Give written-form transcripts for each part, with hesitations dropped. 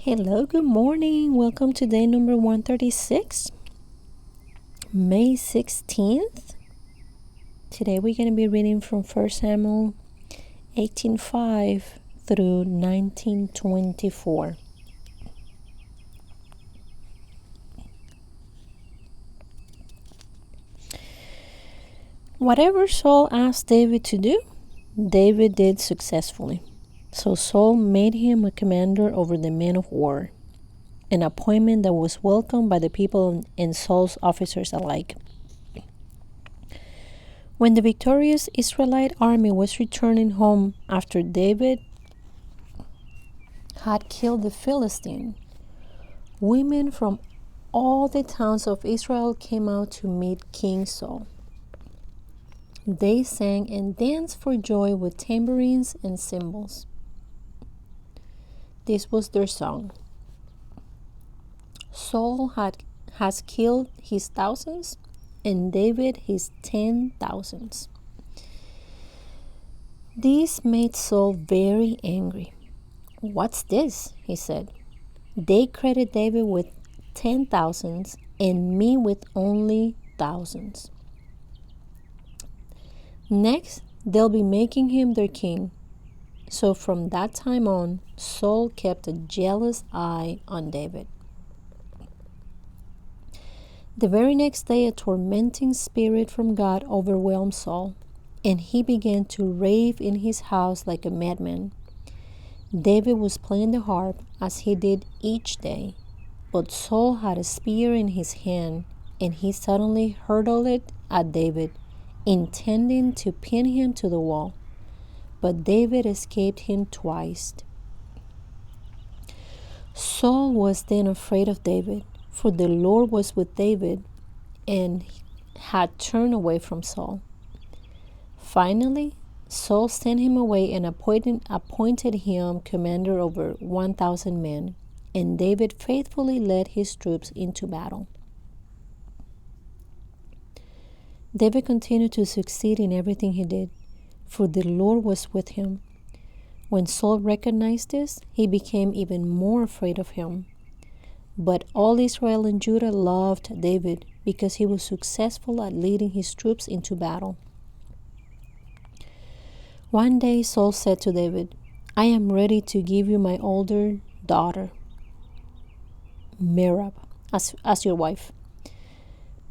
Hello, good morning. Welcome to day number 136, May 16th. Today we're going to be reading from 1 Samuel 18:5 through 19:24. Whatever Saul asked David to do, David did successfully. So Saul made him a commander over the men of war, an appointment that was welcomed by the people and Saul's officers alike. When the victorious Israelite army was returning home after David had killed the Philistine, women from all the towns of Israel came out to meet King Saul. They sang and danced for joy with tambourines and cymbals. This was their song. Saul has killed his thousands, and David his 10,000s. This made Saul very angry. "What's this?" he said. "They credit David with 10,000s and me with only thousands. Next, they'll be making him their king." So from that time on, Saul kept a jealous eye on David. The very next day, a tormenting spirit from God overwhelmed Saul, and he began to rave in his house like a madman. David was playing the harp as he did each day, but Saul had a spear in his hand, and he suddenly hurled it at David, intending to pin him to the wall. But David escaped him twice. Saul was then afraid of David, for the Lord was with David and had turned away from Saul. Finally, Saul sent him away and appointed him commander over 1,000 men, and David faithfully led his troops into battle. David continued to succeed in everything he did, for the Lord was with him. When Saul recognized this, he became even more afraid of him. But all Israel and Judah loved David because he was successful at leading his troops into battle. One day Saul said to David, "I am ready to give you my older daughter, Merab, as your wife.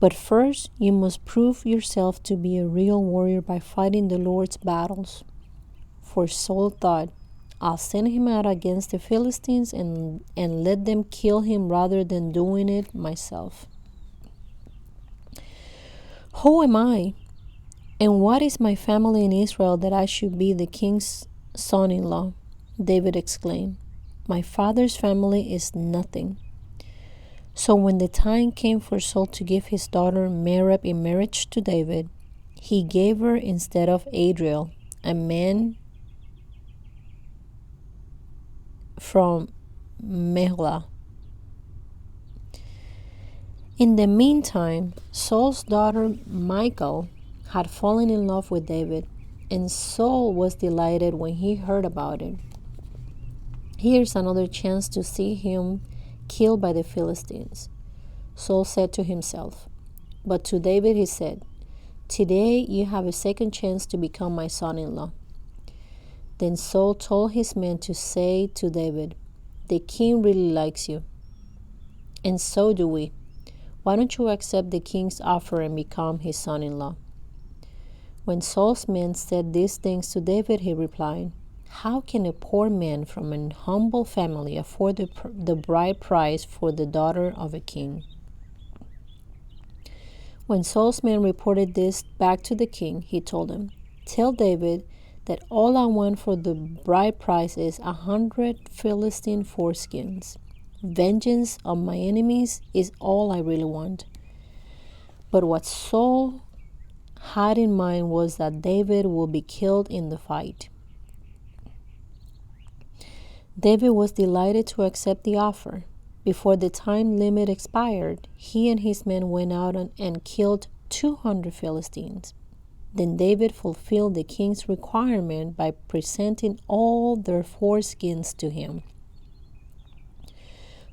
But first you must prove yourself to be a real warrior by fighting the Lord's battles." For Saul thought, "I'll send him out against the Philistines and let them kill him rather than doing it myself." "Who am I? And what is my family in Israel that I should be the king's son-in-law?" David exclaimed. "My father's family is nothing." So when the time came for Saul to give his daughter Merab in marriage to David, he gave her instead of Adriel, a man from Mehlah. In the meantime, Saul's daughter Michal had fallen in love with David, and Saul was delighted when he heard about it. "Here's another chance to see him killed by the Philistines," Saul said to himself. But to David he said, "Today you have a second chance to become my son-in-law." Then Saul told his men to say to David, "The king really likes you, and so do we. Why don't you accept the king's offer and become his son-in-law?" When Saul's men said these things to David, he replied, "How can a poor man from an humble family afford the bride price for the daughter of a king?" When Saul's men reported this back to the king, he told them, "Tell David that all I want for the bride price is 100 Philistine foreskins. Vengeance on my enemies is all I really want." But what Saul had in mind was that David will be killed in the fight. David was delighted to accept the offer. Before the time limit expired, he and his men went out and killed 200 Philistines. Then David fulfilled the king's requirement by presenting all their foreskins to him.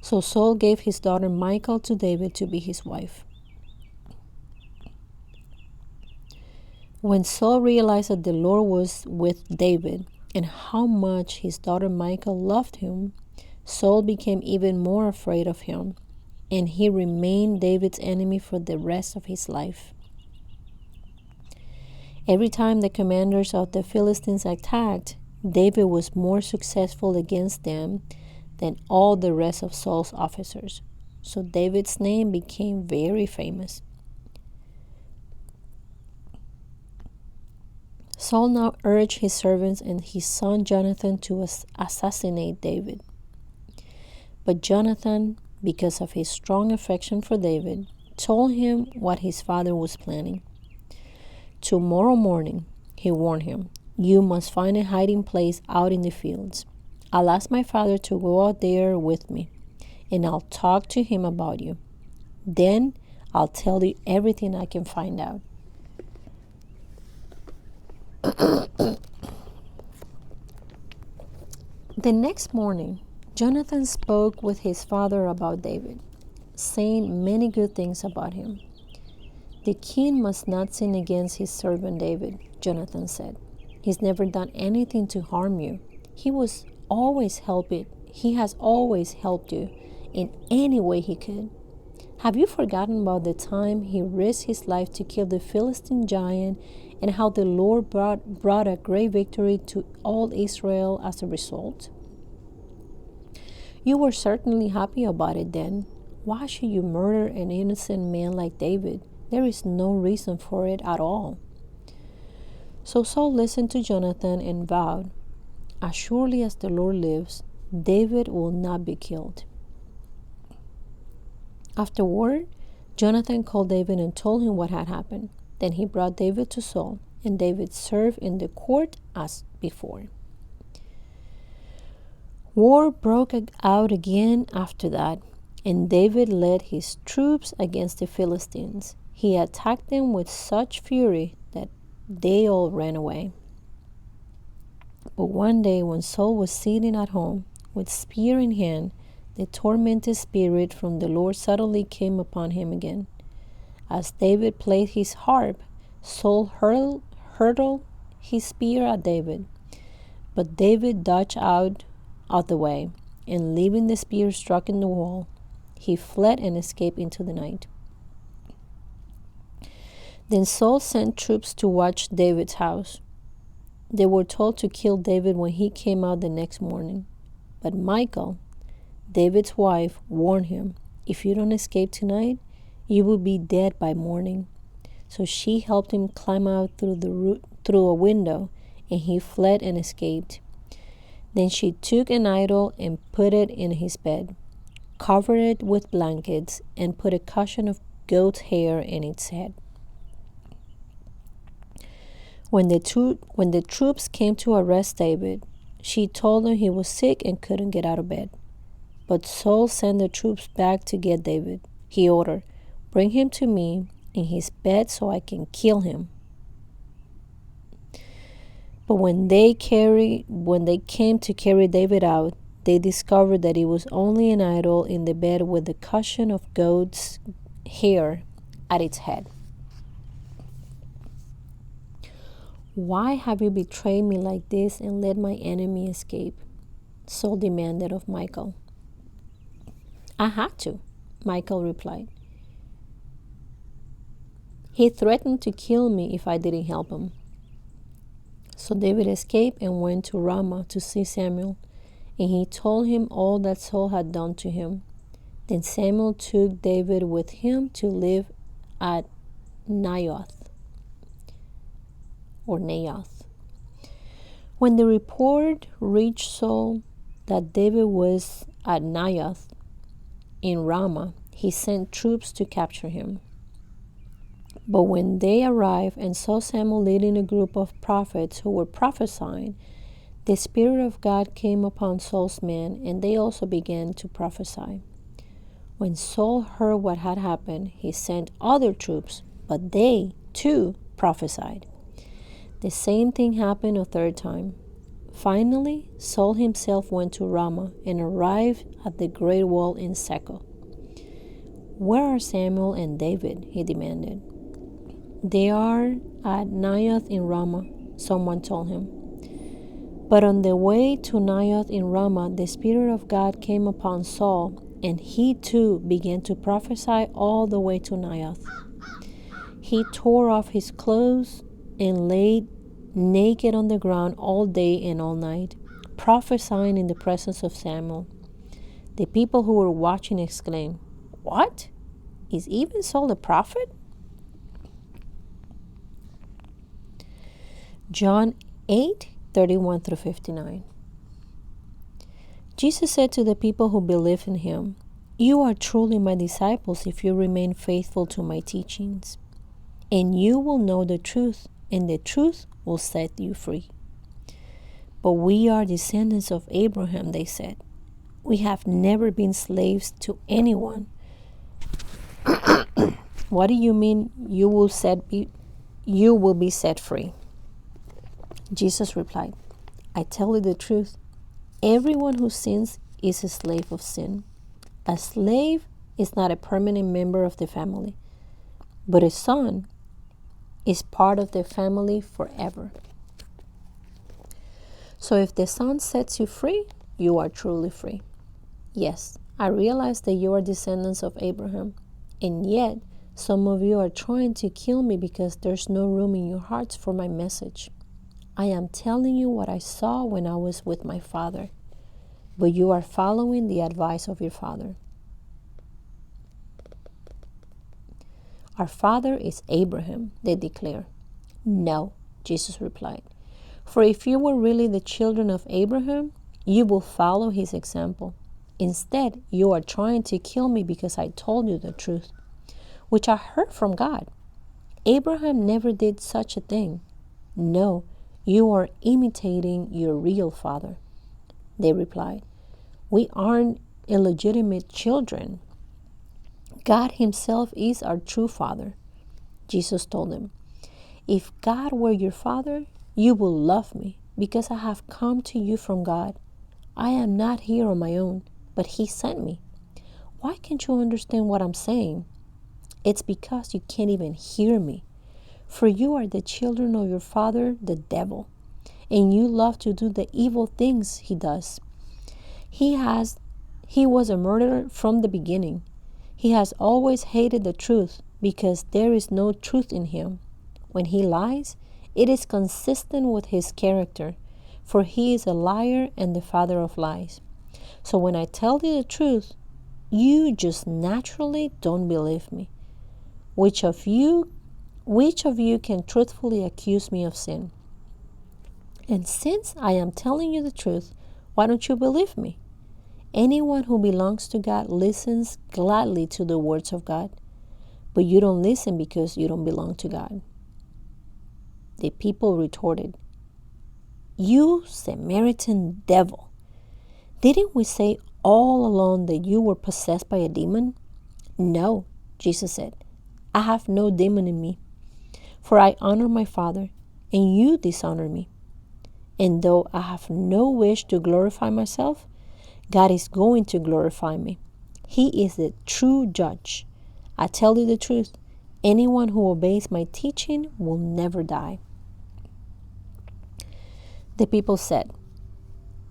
So Saul gave his daughter Michal to David to be his wife. When Saul realized that the Lord was with David and how much his daughter Michal loved him, Saul became even more afraid of him, and he remained David's enemy for the rest of his life. Every time the commanders of the Philistines attacked, David was more successful against them than all the rest of Saul's officers. So David's name became very famous. Saul now urged his servants and his son Jonathan to assassinate David. But Jonathan, because of his strong affection for David, told him what his father was planning. Tomorrow morning, he warned him, you must find a hiding place out in the fields. I'll ask my father to go out there with me, and I'll talk to him about you. Then I'll tell you everything I can find out. The next morning, Jonathan spoke with his father about David, saying many good things about him. The king must not sin against his servant David, Jonathan said. He's never done anything to harm you. He has always helped you in any way he could. Have you forgotten about the time he risked his life to kill the Philistine giant and how the Lord brought a great victory to all Israel as a result? You were certainly happy about it then. Why should you murder an innocent man like David? There is no reason for it at all. So Saul listened to Jonathan and vowed, as surely as the Lord lives, David will not be killed. Afterward, Jonathan called David and told him what had happened. Then he brought David to Saul, and David served in the court as before. War broke out again after that, and David led his troops against the Philistines. He attacked them with such fury that they all ran away. But one day when Saul was sitting at home with spear in hand, the tormented spirit from the Lord suddenly came upon him again. As David played his harp, Saul hurled his spear at David. But David dodged out of the way, and leaving the spear struck in the wall, he fled and escaped into the night. Then Saul sent troops to watch David's house. They were told to kill David when he came out the next morning. But Michal, David's wife, warned him, if you don't escape tonight, you will be dead by morning. So she helped him climb out through a window, and he fled and escaped. Then she took an idol and put it in his bed, covered it with blankets, and put a cushion of goat's hair in its head. When the troops came to arrest David, she told them he was sick and couldn't get out of bed. But Saul sent the troops back to get David. He ordered, bring him to me in his bed so I can kill him. But when they came to carry David out, they discovered that it was only an idol in the bed with a cushion of goat's hair at its head. Why have you betrayed me like this and let my enemy escape? Saul demanded of Michal. I had to, Michal replied. He threatened to kill me if I didn't help him. So David escaped and went to Ramah to see Samuel, and he told him all that Saul had done to him. Then Samuel took David with him to live at Naioth. When the report reached Saul that David was at Naioth in Ramah, he sent troops to capture him. But when they arrived and saw Samuel leading a group of prophets who were prophesying, the Spirit of God came upon Saul's men, and they also began to prophesy. When Saul heard what had happened, he sent other troops, but they, too, prophesied. The same thing happened a third time. Finally, Saul himself went to Ramah and arrived at the great wall in Seco. "Where are Samuel and David?" he demanded. "They are at Naioth in Ramah," someone told him. But on the way to Naioth in Ramah, the Spirit of God came upon Saul, and he too began to prophesy all the way to Naioth. He tore off his clothes and laid naked on the ground all day and all night, prophesying in the presence of Samuel. The people who were watching exclaimed, "What? Is even Saul a prophet?" John 8:31 through 59. Jesus said to the people who believed in him, "You are truly my disciples if you remain faithful to my teachings. And you will know the truth, and the truth will set you free." "But we are descendants of Abraham," they said. "We have never been slaves to anyone." "What do you mean you will be set free?" Jesus replied, "I tell you the truth. Everyone who sins is a slave of sin. A slave is not a permanent member of the family, but a son is part of the family forever. So if the Son sets you free, you are truly free. Yes, I realize that you are descendants of Abraham, and yet some of you are trying to kill me because there's no room in your hearts for my message. I am telling you what I saw when I was with my father, but you are following the advice of your father." "Our father is Abraham," they declare. "No," Jesus replied, "for if you were really the children of Abraham, you will follow his example. Instead, you are trying to kill me because I told you the truth, which I heard from God. Abraham never did such a thing. No, you are imitating your real father." They replied, "We aren't illegitimate children. God himself is our true father." Jesus told them, "If God were your father, you will love me because I have come to you from God. I am not here on my own, but he sent me. Why can't you understand what I'm saying? It's because you can't even hear me. For you are the children of your father, the devil, and you love to do the evil things he does. He was a murderer from the beginning. He has always hated the truth because there is no truth in him. When he lies, it is consistent with his character, for he is a liar and the father of lies. So when I tell you the truth, you just naturally don't believe me. Which of you can truthfully accuse me of sin? And since I am telling you the truth, why don't you believe me? Anyone who belongs to God listens gladly to the words of God, but you don't listen because you don't belong to God." The people retorted, "You Samaritan devil! Didn't we say all along that you were possessed by a demon?" "No," Jesus said, "I have no demon in me, for I honor my Father, and you dishonor me. And though I have no wish to glorify myself, God is going to glorify me. He is the true judge. I tell you the truth, anyone who obeys my teaching will never die." The people said,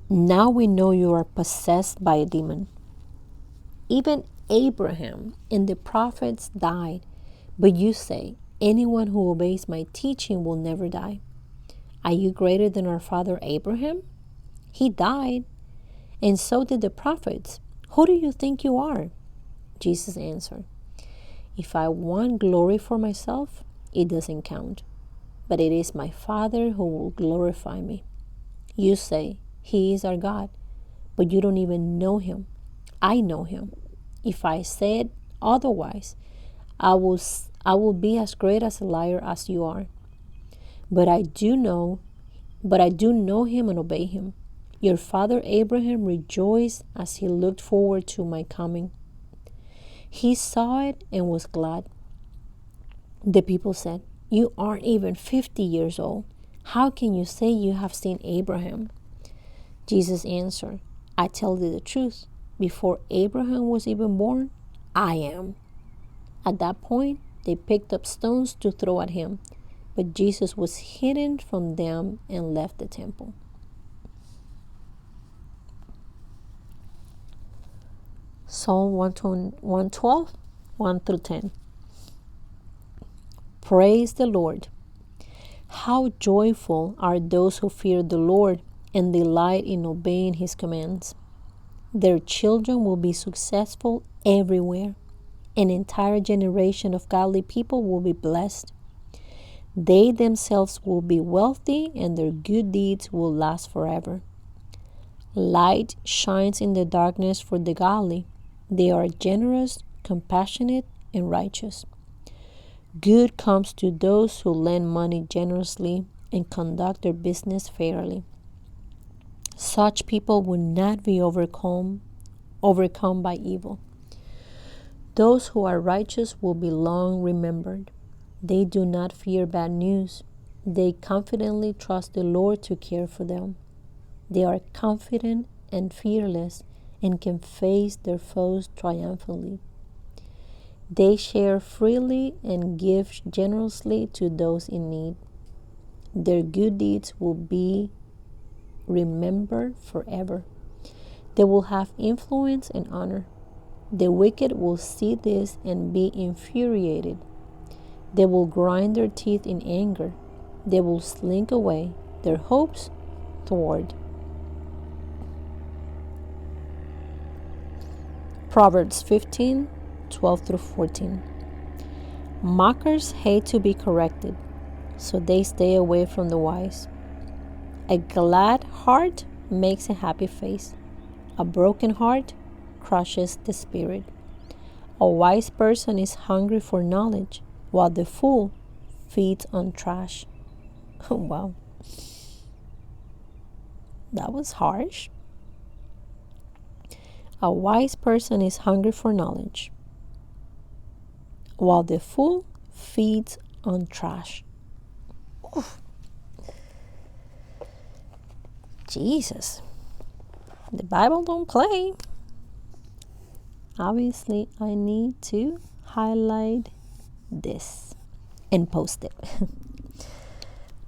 "Now we know you are possessed by a demon. Even Abraham and the prophets died, but you say, anyone who obeys my teaching will never die. Are you greater than our father Abraham? He died, and so did the prophets. Who do you think you are?" Jesus answered, "If I want glory for myself, it doesn't count. But it is my Father who will glorify me. You say, he is our God, but you don't even know him. I know him. If I said otherwise, I will be as great as a liar as you are. But I do know him and obey him. Your father Abraham rejoiced as he looked forward to my coming. He saw it and was glad." The people said, "You aren't even 50 years old. How can you say you have seen Abraham?" Jesus answered, I tell you the truth. Before Abraham was even born, I am. At that point, they picked up stones to throw at him, but Jesus was hidden from them and left the temple. Psalm 112, 1 through 10. Praise the Lord. How joyful are those who fear the Lord and delight in obeying his commands. Their children will be successful everywhere. An entire generation of godly people will be blessed. They themselves will be wealthy and their good deeds will last forever. Light shines in the darkness for the godly. They are generous, compassionate, and righteous. Good comes to those who lend money generously and conduct their business fairly. Such people will not be overcome by evil. Those who are righteous will be long remembered. They do not fear bad news. They confidently trust the Lord to care for them. They are confident and fearless and can face their foes triumphantly. They share freely and give generously to those in need. Their good deeds will be remembered forever. They will have influence and honor. The wicked will see this and be infuriated. They will grind their teeth in anger. They will slink away, their hopes thwart. Proverbs 15, 12 through 14. Mockers hate to be corrected, so they stay away from the wise. A glad heart makes a happy face. A broken heart crushes the spirit. A wise person is hungry for knowledge, while the fool feeds on trash. Oh, wow. That was harsh. A wise person is hungry for knowledge, while the fool feeds on trash. Oof. Jesus. The Bible don't play. Obviously, I need to highlight this and post it.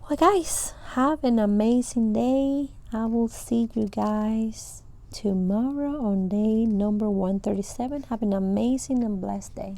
Well, guys, have an amazing day. I will see you guys tomorrow on day number 137. Have an amazing and blessed day.